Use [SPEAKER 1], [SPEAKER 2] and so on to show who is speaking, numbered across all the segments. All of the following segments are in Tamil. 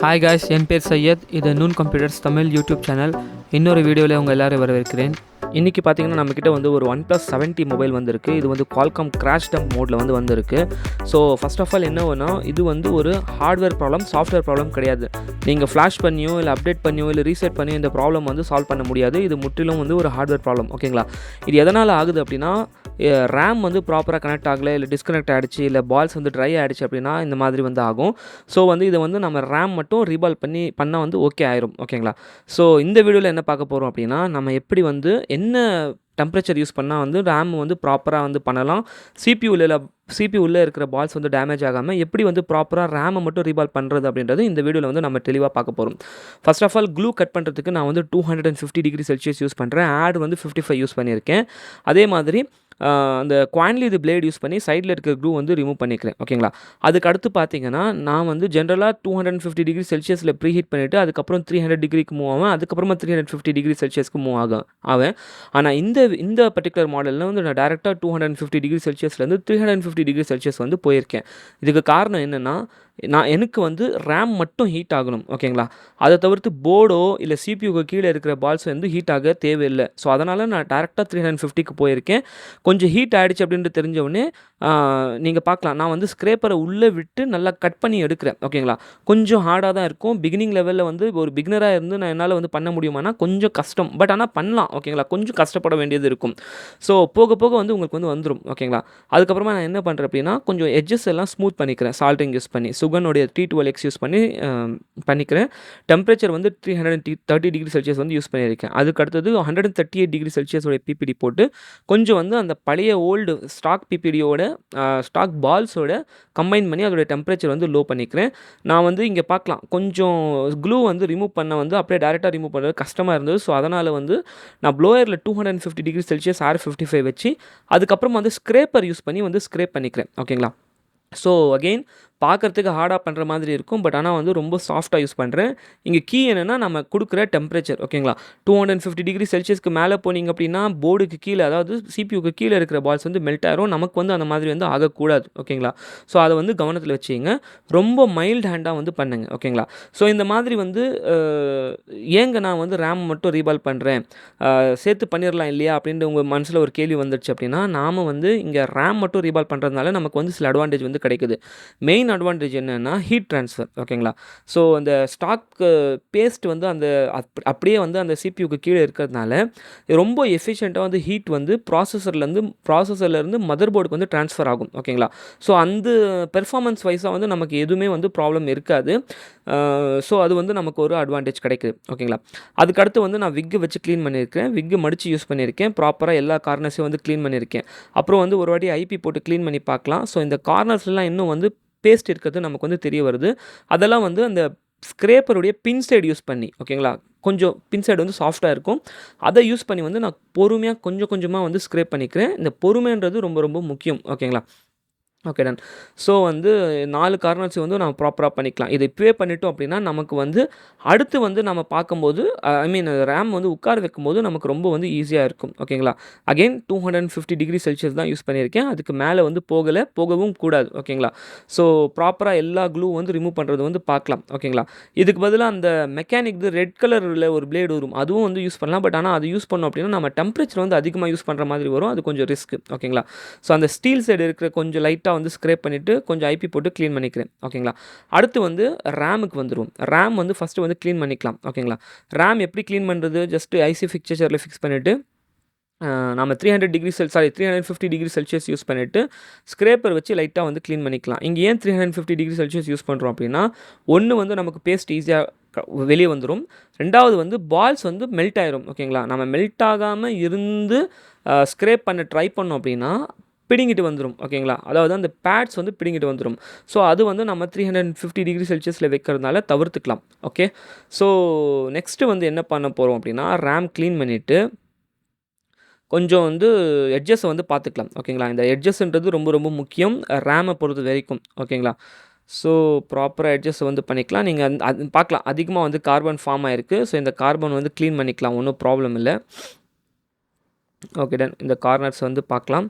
[SPEAKER 1] ஹாய் காய்ஸ், என் பேர் சையத். இது noon computers Tamil YouTube channel. இன்னொரு வீடியோவில் உங்கள் எல்லோரும் வரவேற்கிறேன். இன்றைக்கி பார்த்தீங்கன்னா நம்மக்கிட்ட வந்து ஒரு OnePlus 70 மொபைல் வந்திருக்கு. இது வந்து Qualcomm Crashdump மோடில் வந்திருக்கு. ஸோ ஃபஸ்ட் ஆஃப் ஆல் என்ன வேணும், இது வந்து ஒரு ஹார்ட்வேர் ப்ராப்ளம், சாஃப்ட்வேர் ப்ராப்ளம் கிடையாது. நீங்கள் ஃப்ளாஷ் பண்ணியோ இல்லை அப்டேட் பண்ணியோ இல்லை ரீசெட் பண்ணியோ இந்த ப்ராப்ளம் வந்து சால்வ் பண்ண முடியாது. இது முற்றிலும் வந்து ஒரு ஹார்ட்வேர் ப்ராப்ளம். ஓகேங்களா? இது எதனால் ஆகுது அப்படின்னா, ரேம் வந்து ப்ராப்பராக கனெக்ட் ஆகலை, இல்லை டிஸ்கனெக்ட் ஆகிடுச்சு, இல்லை பால்ஸ் வந்து ட்ரை ஆகிடுச்சு அப்படின்னா இந்த மாதிரி வந்து ஆகும். ஸோ வந்து இதை வந்து நம்ம ரேம் மட்டும் ரீபால் பண்ணால் வந்து ஓகே ஆயிரும். ஓகேங்களா? ஸோ இந்த வீடியோவில் என்ன பார்க்க போகிறோம் அப்படின்னா, நம்ம எப்படி வந்து என்ன டெம்பரேச்சர் யூஸ் பண்ணால் வந்து ரேம் வந்து ப்ராப்பராக வந்து பண்ணலாம், சிபியூ உள்ளே இருக்கிற பால்ஸ் வந்து டேமேஜ் ஆகாமல் எப்படி வந்து ப்ராப்பராக ரேமை மட்டும் ரீபால் பண்ணுறது அப்படின்றது இந்த வீடியோவில் வந்து நம்ம தெளிவாக பார்க்க போகிறோம். First of all glue cut பண்ணுறதுக்கு நான் வந்து 250 டிகிரி செல்சியஸ் யூஸ் பண்ணுறேன். ஆட் வந்து 55 யூஸ் பண்ணியிருக்கேன். அதே மாதிரி அந்த குவான்லி இது பிளேட் யூஸ் பண்ணி சைடில் இருக்கிற க்ளூ வந்து ரிமூவ் பண்ணிக்கிறேன். ஓகேங்களா? அதுக்கு அடுத்து பார்த்தீங்கன்னா, நான் வந்து ஜென்ரலாக 250 டிகிரி செல்சியஸில் ப்ரீ ஹீட் பண்ணிவிட்டு அதுக்கப்புறம் 300 டிகிரிக்கு மூவ் ஆவேன். அதுக்கப்புறமா 350 டிகிரி செல்சியஸ்க்கு மூவ் ஆவேன். ஆனால் இந்த பர்டிகுலர் மாடலில் வந்து நான் டேரெக்டாக 250 டிகிரி செல்சியஸ்லேருந்து 350 டிகிரி செல்சியஸ் வந்து போயிருக்கேன். இதுக்கு காரணம் என்னென்னா, எனக்கு வந்து ரேம் மட்டும் ஹீட் ஆகணும். ஓகேங்களா? அதை தவிர்த்து போர்டோ இல்லை சிபியூக்கு கீழே இருக்கிற பால்ஸ் வந்து ஹீட் ஆக தேவையில்லை. ஸோ அதனால் நான் டேரெக்டாக 350க்கு போயிருக்கேன். கொஞ்சம் ஹீட் ஆகிடுச்சு அப்படின்ட்டு தெரிஞ்சவுடனே நீங்கள் பார்க்கலாம், நான் வந்து ஸ்க்ரேப்பரை உள்ளே விட்டு நல்லா கட் பண்ணி எடுக்கிறேன். ஓகேங்களா? கொஞ்சம் ஹார்டாக தான் இருக்கும். பிகினிங் லெவலில் வந்து ஒரு பிகினராக இருந்து நான் என்னால் வந்து பண்ண முடியுமானா கொஞ்சம் கஷ்டம். பட் ஆனால் பண்ணலாம். ஓகேங்களா? கொஞ்சம் கஷ்டப்பட வேண்டியது இருக்கும். ஸோ போக போக வந்து உங்களுக்கு வந்து வந்துடும். ஓகேங்களா? அதுக்கப்புறமா நான் என்ன பண்ணுறேன் அப்படின்னா, கொஞ்சம் எட்ஜஸ் எல்லாம் ஸ்மூத் பண்ணிக்கிறேன். சால்ட்டிங் யூஸ் பண்ணி சுகனுடைய T12X யூஸ் பண்ணிக்கிறேன். டெம்பரேச்சர் வந்து 330 டிகிரி செல்சியஸ் வந்து யூஸ் பண்ணியிருக்கேன். அதுக்கு அடுத்தது 138 டிகிரி செல்சியஸோட பிபிடி போட்டு கொஞ்சம் வந்து அந்த பழைய ஓல்டு ஸ்டாக் பிபிடியோட ஸ்டாக் பால்ஸோட கம்பைன் பண்ணி அதோடைய டெம்பரேச்சர் வந்து லோ பண்ணிக்கிறேன். நான் வந்து இங்கே பார்க்கலாம், கொஞ்சம் க்ளூ வந்து ரிமூவ் பண்ண வந்து அப்படியே டேரெக்டாக ரிமூவ் பண்ணுறது கஷ்டமாக இருந்தது. ஸோ அதனால் வந்து நான் ப்ளோயரில் 250 டிகிரி செல்சியஸ் R55 வச்சு அதுக்கப்புறம் வந்து ஸ்க்ரேப்பர் யூஸ் பண்ணி வந்து ஸ்க்ரேப் பண்ணிக்கிறேன். ஓகேங்களா? ஸோ அகெயின் பார்க்குறதுக்கு ஹார்டாக பண்ணுற மாதிரி இருக்கும். பட் ஆனால் வந்து ரொம்ப சாஃப்டாக யூஸ் பண்ணுறேன். இங்கே கீ என்னென்னா, நம்ம கொடுக்குற டெம்பரேச்சர். ஓகேங்களா? 250 டிகிரி செல்சியஸ்க்கு மேலே போனீங்க அப்படின்னா போர்டுக்கு கீழே, அதாவது சிபியூக்கு கீழே இருக்கிற பால்ஸ் வந்து மெல்ட் ஆயிரும். நமக்கு வந்து அந்த மாதிரி வந்து ஆகக்கூடாது. ஓகேங்களா? ஸோ அதை வந்து கவனத்தில் வச்சுங்க. ரொம்ப மைல்டு ஹேண்டாக வந்து பண்ணுங்க. ஓகேங்களா? ஸோ இந்த மாதிரி வந்து ஏங்க நான் வந்து ரேம் மட்டும் ரீபால் பண்ணுறேன், சேர்த்து பண்ணிடலாம் இல்லையா அப்படின்ற உங்கள் மனசில் ஒரு கேள்வி வந்துடுச்சு அப்படின்னா, நாம் வந்து இங்கே ரேம் மட்டும் ரீபால் பண்ணுறதுனால நமக்கு வந்து சில அட்வான்டேஜ் வந்து கிடைக்குது. மெயின் அட்வான்டேஜ் என்னென்னா ஹீட் ட்ரான்ஸ்ஃபர். ஓகேங்களா? ஸோ அந்த ஸ்டாக் பேஸ்ட் வந்து அப்படியே வந்து அந்த சிபியூக்கு கீழே இருக்கிறதுனால ரொம்ப எஃபிஷியண்ட்டாக வந்து ஹீட் வந்து ப்ராசஸர்லேருந்து மதர் போர்டுக்கு வந்து ட்ரான்ஸ்ஃபர் ஆகும். ஓகேங்களா? ஸோ அந்த பெர்ஃபார்மன்ஸ் வைஸாக வந்து நமக்கு எதுவுமே வந்து ப்ராப்ளம் இருக்காது. ஸோ அது வந்து நமக்கு ஒரு அட்வான்டேஜ் கிடைக்குது. ஓகேங்களா? அதுக்கடுத்து வந்து நான் விக்கு வச்சு க்ளீன் பண்ணியிருக்கேன். விக்கு மடித்து யூஸ் பண்ணியிருக்கேன். ப்ராப்பராக எல்லா கார்னர்ஸையும் வந்து க்ளீன் பண்ணியிருக்கேன். அப்புறம் வந்து ஒரு வாட்டி ஐபி போட்டு க்ளீன் பண்ணி பார்க்கலாம். ஸோ இந்த கார்னர்ஸ்லாம் இன்னும் வந்து பேஸ்ட் இருக்கிறது நமக்கு வந்து தெரிய வருது. அதெல்லாம் வந்து அந்த ஸ்க்ரேப்பருடைய பின் சைடு யூஸ் பண்ணி, ஓகேங்களா, கொஞ்சம் பின் சைடு வந்து சாஃப்டாக இருக்கும். அதை யூஸ் பண்ணி வந்து நான் பொறுமையாக கொஞ்சமாக வந்து ஸ்க்ரேப் பண்ணிக்கிறேன். இந்த பொறுமைன்றது ரொம்ப ரொம்ப முக்கியம். ஓகேங்களா? Okay, ton. ஸோ வந்து 4 கார்னர்ஸ் வந்து நம்ம ப்ராப்பராக பண்ணிக்கலாம். இதை இப்போவே பண்ணிட்டோம் அப்படின்னா நமக்கு வந்து அடுத்து வந்து நம்ம பார்க்கும்போது ரேம் வந்து உட்கார வைக்கும்போது நமக்கு ரொம்ப வந்து ஈஸியாக இருக்கும். ஓகேங்களா? அகெயின் 250 டிகிரி செல்சியஸ் தான் யூஸ் பண்ணியிருக்கேன். அதுக்கு மேலே வந்து போகவும் கூடாது. ஓகேங்களா? ஸோ ப்ராப்பராக எல்லா க்ளூ வந்து ரிமூவ் பண்ணுறது வந்து பார்க்கலாம். ஓகேங்களா? இதுக்கு பதிலாக அந்த மெக்கானிக் ரெட் கலரில் ஒரு பிளேடு வரும், அதுவும் வந்து யூஸ் பண்ணலாம். பட் ஆனால் அது யூஸ் பண்ணோம் அப்படின்னா நம்ம டெம்பரேச்சர் வந்து அதிகமாக யூஸ் பண்ணுற மாதிரி வரும். அது கொஞ்சம் ரிஸ்க். ஓகேங்களா? ஸோ அந்த ஸ்டீல் சைடு இருக்கிற கொஞ்சம் லைட்டாக வந்து ஸ்க்ரேப் பண்ணிவிட்டு கொஞ்சம் ஐபி போட்டு க்ளீன் பண்ணிக்கிறேன். ஓகேங்களா? அடுத்து வந்து ரேமுக்கு வந்துடும். ரேம் வந்து ஃபஸ்ட்டு வந்து க்ளீன் பண்ணிக்கலாம். ஓகேங்களா? ரேம் எப்படி க்ளீன் பண்ணுறது, ஜஸ்ட்டு ஐசி ஃபிக்சரில் ஃபிக்ஸ் பண்ணிவிட்டு நம்ம 350 டிகிரி செல்சியஸ் யூஸ் பண்ணிவிட்டு ஸ்க்ரேப்பர் வச்சு லைட்டாக வந்து க்ளீன் பண்ணிக்கலாம். இங்கே ஏன் 350 டிகிரி செல்சியஸ் யூஸ் பண்ணுறோம் அப்படின்னா, ஒன்று வந்து நமக்கு பேஸ்ட் ஈஸியாக வெளியே வந்துடும். ரெண்டாவது வந்து பால்ஸ் வந்து மெல்ட் ஆயிரும். ஓகேங்களா? நம்ம மெல்ட் ஆகாமல் இருந்து ஸ்க்ரேப் பண்ண ட்ரை பண்ணோம் அப்படின்னா பிடிங்கிட்டு வந்துடும். ஓகேங்களா? அதாவது அந்த பேட்ஸ் வந்து பிடிங்கிட்டு வந்துடும். ஸோ அது வந்து நம்ம 350 டிகிரி செல்சியஸில் வைக்கிறதுனால தவிர்த்துக்கலாம். ஓகே. ஸோ நெக்ஸ்ட்டு வந்து என்ன பண்ண போகிறோம் அப்படின்னா, ரேம் க்ளீன் பண்ணிவிட்டு கொஞ்சம் வந்து எட்ஜஸை வந்து பார்த்துக்கலாம். ஓகேங்களா? இந்த எட்ஜஸ்ன்றது ரொம்ப ரொம்ப முக்கியம் ரேமை பொறுத்த வரைக்கும். ஓகேங்களா? ஸோ ப்ராப்பராக எட்ஜஸ் வந்து பண்ணிக்கலாம். நீங்கள் அது பார்க்கலாம், அதிகமாக வந்து கார்பன் ஃபார்ம் ஆகிருக்கு. ஸோ இந்த கார்பன் வந்து க்ளீன் பண்ணிக்கலாம், ஒன்றும் ப்ராப்ளம் இல்லை. Okay, ton. இந்த கார்னர்ஸ் வந்து பார்க்கலாம்.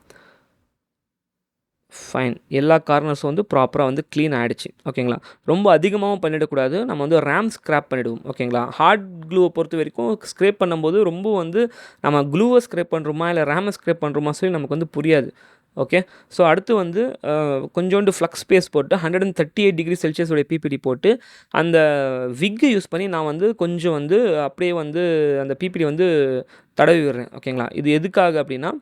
[SPEAKER 1] ஃபைன். எல்லா கார்னர்ஸும் வந்து ப்ராப்பரா வந்து க்ளீன் ஆயிடுச்சு. ஓகேங்களா? ரொம்ப அதிகமாவும் பண்ணிடக்கூடாது. நம்ம வந்து ரேம் ஸ்க்ராப் பண்ணிடுவோம். ஓகேங்களா? ஹார்ட் க்ளூவ பொறுத்தவரைக்கும் ஸ்க்ரேப் பண்ணும்போது ரொம்ப வந்து நம்ம க்ளூவ ஸ்க்ரேப் பண்ணுறோமா, இல்ல ரேம ஸ்க்ரேப் பண்ணுறோமா சொல்லி நமக்கு வந்து புரியாது. ஓகே. ஸோ அடுத்து வந்து கொஞ்சோண்டு ஃப்ளக்ஸ் ஸ்பேஸ் போட்டு 138 டிகிரி செல்சியஸ் உடைய பிபிடி போட்டு, அந்த விக்க யூஸ் பண்ணி நான் வந்து கொஞ்சம் வந்து அப்படியே வந்து அந்த பிபிடி வந்து தடவி விடுறேன். ஓகேங்களா? இது எதுக்காக அப்படின்னா,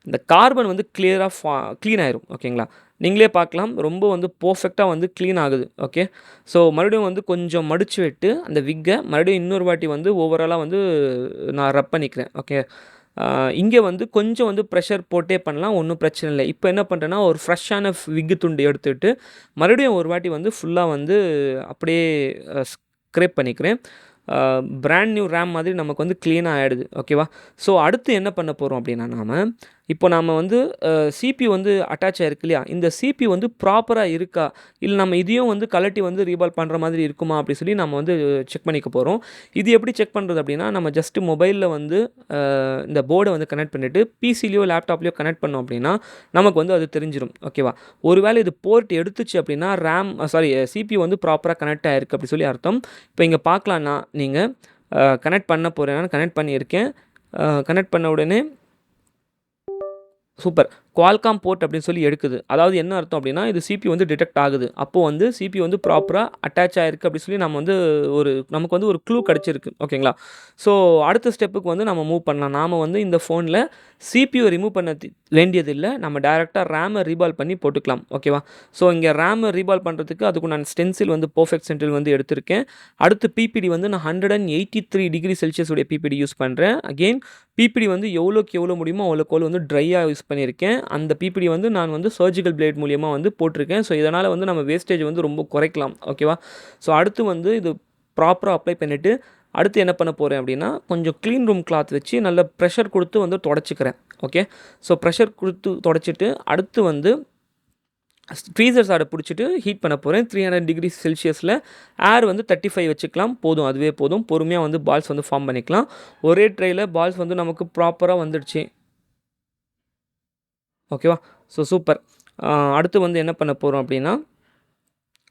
[SPEAKER 1] இந்த கார்பன் வந்து க்ளீன் ஆயிரும். ஓகேங்களா? நீங்களே பார்க்கலாம். ரொம்ப வந்து பெர்ஃபெக்ட்டா வந்து க்ளீன் ஆகுது. ஓகே. ஸோ மறுபடியும் வந்து கொஞ்சம் மடிச்சு விட்டு, அந்த விக்க மறுபடியும் இன்னொரு வாட்டி வந்து ஓவராலா வந்து நான் ரப் பண்ணிக்கிறேன். ஓகே. இங்கே வந்து கொஞ்சம் வந்து ப்ரெஷர் போட்டே பண்ணலாம். ஒண்ணும் பிரச்சனை இல்ல. இப்போ என்ன பண்றேன்னா, ஒரு ஃப்ரெஷ்ஷான விக்கு துண்டு எடுத்துட்டு, மறுபடியும் ஒரு வாட்டி வந்து ஃபுல்லா வந்து அப்படியே ஸ்க்ரேப் பண்ணிக்கிறேன். பிராண்ட் நியூ ரேம் மாதிரி நமக்கு வந்து க்ளீனா ஆயிடுது. ஓகேவா? ஸோ அடுத்து என்ன பண்ண போறோம் அப்படின்னா இப்போ நாம வந்து சிபியு வந்து அட்டாச் ஆயிருக்கு இல்லையா? இந்த சிபியு வந்து ப்ராப்பரா இருக்கா? இல்ல நம்ம இதையும் வந்து கழட்டி வந்து ரீபால் பண்ற மாதிரி இருக்குமா? அப்படி சொல்லி நம்ம வந்து செக் பண்ணிக்க போறோம். இது எப்படி செக் பண்றது அப்படின்னா, நம்ம ஜஸ்ட் மொபைல்ல வந்து இந்த போர்ட வந்து கனெக்ட் பண்ணிட்டு, பிசிலயோ, லேப்டாப்லயோ கனெக்ட் பண்ணோம் அப்படின்னா, நமக்கு வந்து அது தெரிஞ்சிரும். ஓகேவா? ஒருவேளை இது போர்ட் எடுத்துச்சு அப்படின்னா, சிபியு வந்து ப்ராப்பரா கனெக்ட் ஆயிருக்கு அப்படி சொல்லி அர்த்தம். இப்போ இங்க பார்க்கலாம்னா, நீங்க கனெக்ட் பண்ண போறேன். கனெக்ட் பண்ணியிருக்கேன். கனெக்ட் பண்ண உடனே சூப்பர். குவால்காம் போர்ட் அப்படின்னு சொல்லி எடுக்குது. அதாவது என்ன அர்த்தம் அப்படின்னா, இது சிபியு வந்து டிடெக்ட் ஆகுது. அப்போ வந்து சிபியு வந்து ப்ராப்பரா அட்டாச் ஆயிருக்கு அப்படி சொல்லி நம்ம வந்து நமக்கு வந்து ஒரு க்ளூ கிடைச்சிருக்கு. ஓகேங்களா? ஸோ அடுத்த ஸ்டெப்புக்கு வந்து நம்ம மூவ் பண்ணலாம். நாம வந்து இந்த ஃபோன்ல சிபியு ரிமூவ் பண்ண வேண்டியதில்ல. நம்ம டைரக்ட்டா ரேம ரீபால் பண்ணி போட்டுக்கலாம். ஓகேவா? ஸோ இங்க ரேம ரீபால் பண்றதுக்கு அதுக்கு நான் ஸ்டென்சில் வந்து பெர்ஃபெக்ட் ஸ்டென்சில் வந்து எடுத்திருக்கேன். அடுத்து பிபிடி வந்து நான் 183 டிகிரி செல்சியஸ் உடைய பிபிடி யூஸ் பண்றேன். அகைன் பிபிடி வந்து எவ்வளோக்கு எவ்வளோ முடியுமோ அவ்வளோக்கு அவ்வளோ வந்து ட்ரையா யூஸ் பண்ணியிருக்கேன். அந்த பிபிடி வந்து நான் வந்து சர்ஜிக்கல் பிளேட் மூலியமா வந்து போட்டிருக்கேன். ஸோ இதனால் வந்து நம்ம வேஸ்டேஜ் வந்து ரொம்ப குறைக்கலாம். ஓகேவா? ஸோ அடுத்து வந்து இது ப்ராப்பரா அப்ளை பண்ணிட்டு, அடுத்து என்ன பண்ண போறேன் அப்படின்னா, கொஞ்சம் கிளீன் ரூம் கிளாத் வச்சு நல்ல ப்ரெஷர் குடுத்து வந்து தொடச்சுக்கிறேன். ஓகே. ஸோ ப்ரெஷர் குடுத்து தொடச்சிட்டு, அடுத்து வந்து ஃப்ரீசர் சாட புடிச்சிட்டு ஹீட் பண்ண போறேன். 300 டிகிரி செல்சியஸ்ல ஏர் வந்து 35 வச்சுக்கலாம். போதும். அதுவே போதும். பொறுமையா வந்து பால்ஸ் வந்து ஃபார்ம் பண்ணிக்கலாம். ஒரே ட்ரேல பால்ஸ் வந்து நமக்கு ப்ராப்பரா வந்துடுச்சு. ஓகேவா? So super. அடுத்து வந்து என்ன பண்ண போறோம் அப்படின்னா,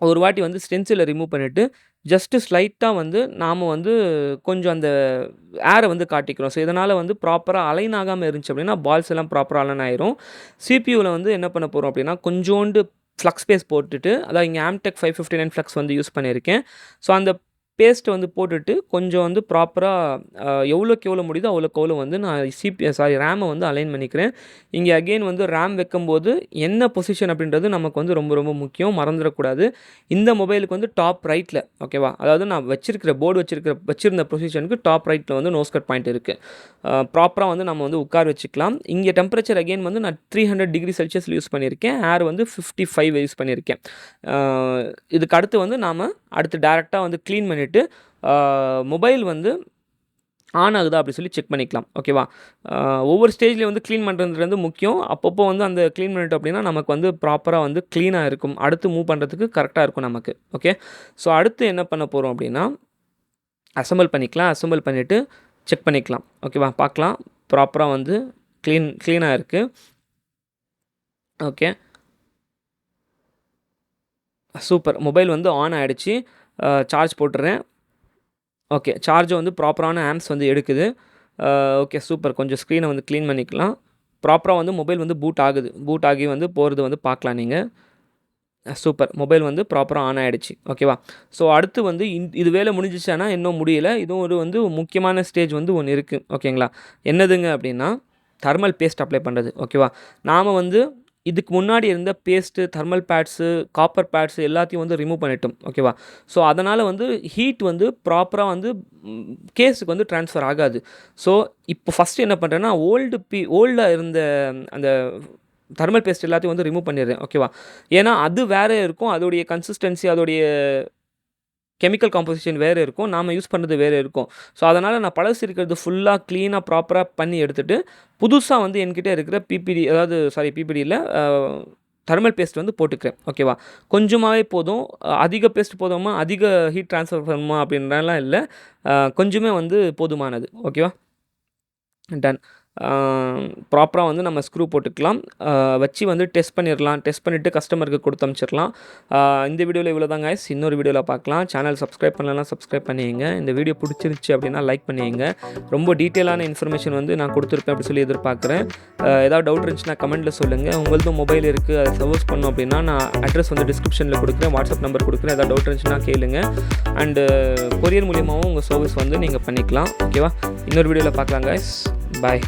[SPEAKER 1] ஒரு வாட்டி வந்து ஸ்டென்சில ரிமூவ் பண்ணிட்டு, ஜஸ்ட் ஸ்லைட்டா வந்து நாம வந்து கொஞ்சம் அந்த ஏர வந்து காட்டிக்கிறோம். ஸோ இதனால வந்து ப்ராப்பரா அலைன் ஆகாம இருந்துச்சு அப்படின்னா, பால்ஸ் எல்லாம் ப்ராப்பரா அலைன் ஆயிரும். சிபியூல வந்து என்ன பண்ண போறோம் அப்படின்னா, கொஞ்சோண்டு ஃப்ளக்ஸ் ஸ்பேஸ் போட்டுட்டு, அதாவது இங்க ஆம்டெக் 559 ஃப்ளக்ஸ் வந்து யூஸ் பண்ணியிருக்கேன். ஸோ அந்த பேஸ்ட் வந்து போட்டுட்டு, கொஞ்சம் வந்து ப்ராப்பரா எவ்வளோக்கு எவ்வளோ முடியுதோ அவ்வளோக்கு அவ்வளோ வந்து நான் ரேம வந்து அலைன் பண்ணிக்கிறேன். இங்க அகைன் வந்து ரேம் வைக்கும்போது என்ன பொசிஷன் அப்படின்றது நமக்கு வந்து ரொம்ப ரொம்ப முக்கியம். மறந்துடக்கூடாது. இந்த மொபைலுக்கு வந்து டாப் ரைட்ல ஓகேவா? அதாவது நான் வச்சிருந்த பொசிஷனுக்கு டாப் ரைட்ல வந்து நோஸ் கட் பாயிண்ட் இருக்கு. ப்ராப்பரா வந்து நம்ம வந்து உட்கார வச்சுக்கலாம். இங்க டெம்பரேச்சர் அகைன் வந்து நான் 300 டிகிரி செல்சியஸ்ல யூஸ் பண்ணியிருக்கேன். ஏர் வந்து 55 யூஸ் பண்ணியிருக்கேன். அ இதுக்கு அடுத்து வந்து அடுத்து டைரக்ட்டா வந்து கிளீன் பண்ணிட்டு, மொபைல் வந்து ஆன் ஆகுதா அப்படி சொல்லி செக் பண்ணிக்கலாம். ஓகேவா? ஒவ்வொரு ஸ்டேஜ்லயும் வந்து கிளீன் பண்றது முக்கியம். அப்பப்போ வந்து அந்த கிளீன் பண்ணிட்டோம் அப்படின்னா, நமக்கு வந்து ப்ராப்பரா வந்து கிளீனா இருக்கும். அடுத்து மூவ் பண்றதுக்கு கரெக்ட்டா இருக்கும் நமக்கு. ஓகே. ஸோ அடுத்து என்ன பண்ண போறோம் அப்படின்னா, அசெம்பிள் பண்ணிக்கலாம். அசெம்பிள் பண்ணிட்டு செக் பண்ணிக்கலாம். ஓகேவா? பார்க்கலாம். ப்ராப்பரா வந்து கிளீனா இருக்கு. ஓகே. சூப்பர். மொபைல் வந்து ஆன் ஆயிடுச்சு. சார்ஜ் போட்டுறேன். ஓகே. சார்ஜ் வந்து ப்ராப்பரான ஆம்ப்ஸ் வந்து எடுக்குது. Okay super. கொஞ்சம் ஸ்க்ரீனை வந்து க்ளீன் பண்ணிக்கலாம். ப்ராப்பரா வந்து மொபைல் வந்து பூட் ஆகுது. பூட் ஆகி வந்து போகிறது வந்து பார்க்கலாம் நீங்க. சூப்பர். மொபைல் வந்து ப்ராப்பரா ஆன் ஆயிடுச்சு. ஓகேவா? ஸோ அடுத்து வந்து இது வேலை முடிஞ்சிச்சான்னா இன்னும் முடியல. இதுவும் ஒரு வந்து முக்கியமான ஸ்டேஜ் வந்து ஒண்ணு இருக்கு. ஓகேங்களா? என்னதுங்க அப்படின்னா, தெர்மல் பேஸ்ட் அப்ளை பண்றது. ஓகேவா? நாம வந்து இதுக்கு முன்னாடி இருந்த paste, thermal pads, copper pads எல்லாத்தையும் வந்து ரிமூவ் பண்ணிட்டோம். ஓகேவா? ஸோ அதனால வந்து ஹீட் வந்து ப்ராப்பரா வந்து கேஸுக்கு வந்து ட்ரான்ஸ்ஃபர் ஆகாது. ஸோ இப்போ ஃபர்ஸ்ட்டு என்ன பண்றேன்னா, ஓல்டா இருந்த அந்த தெர்மல் பேஸ்ட் எல்லாத்தையும் வந்து ரிமூவ் பண்ணிடுறேன். ஓகேவா? ஏன்னா அது வேற இருக்கும். அதோடைய கன்சிஸ்டன்சி, அதோடைய கெமிக்கல் காம்போசிஷன் வேற இருக்கும். நாம யூஸ் பண்றது வேற இருக்கும். ஸோ அதனால நான் பழசு இருக்கிறது ஃபுல்லா கிளீனா ப்ராப்பரா பண்ணி எடுத்துட்டு, புதுசா வந்து என்கிட்ட இருக்கிற பிபிடி இல்ல தெர்மல் பேஸ்ட் வந்து போட்டுக்கிறேன். ஓகேவா? கொஞ்சமாவே போதும். அதிக பேஸ்ட் போதுமா? அதிக ஹீட் ட்ரான்ஸ்ஃபர் பண்ணுமா? அப்படின்றலாம் இல்ல. கொஞ்சமே வந்து போதுமானது. ஓகேவா? டன். ப்ராப்பராக வந்து நம்ம ஸ்க்ரூ போட்டுக்கலாம், வச்சு வந்து டெஸ்ட் பண்ணிடலாம். டெஸ்ட் பண்ணிவிட்டு கஸ்டமருக்கு கொடுத்து அனுப்பிச்சிடலாம். இந்த வீடியோவில் இவ்வளோ தான் கைஸ். இன்னொரு வீடியோவில் பார்க்கலாம். சேனல் சப்ஸ்கிரைப் பண்ணலாம், சப்ஸ்கிரைப் பண்ணிங்க. இந்த வீடியோ பிடிச்சிருந்துச்சி அப்படின்னா லைக் பண்ணிங்க. ரொம்ப டீட்டெயிலான இன்ஃபர்மேஷன் வந்து நான் கொடுத்துருப்பேன் அப்படி சொல்லி எதிர்பார்க்குறேன். ஏதாவது டவுட் இருந்துச்சுன்னா கமெண்ட்டில் சொல்லுங்கள். உங்களதும் மொபைல் இருக்குது, அதை சர்வீஸ் பண்ணோம் அப்படின்னா நான் அட்ரஸ் வந்து டிஸ்கிரிப்ஷனில் கொடுக்குறேன், வாட்ஸ்அப் நம்பர் கொடுக்குறேன். ஏதாவது டவுட் இருந்துச்சுன்னா கேளுங்க. அண்டு கொரியர் மூலியமாகவும் உங்கள் சர்வீஸ் வந்து நீங்கள் பண்ணிக்கலாம். ஓகேவா? இன்னொரு வீடியோவில் பார்க்கலாம் கைஸ். பாய்.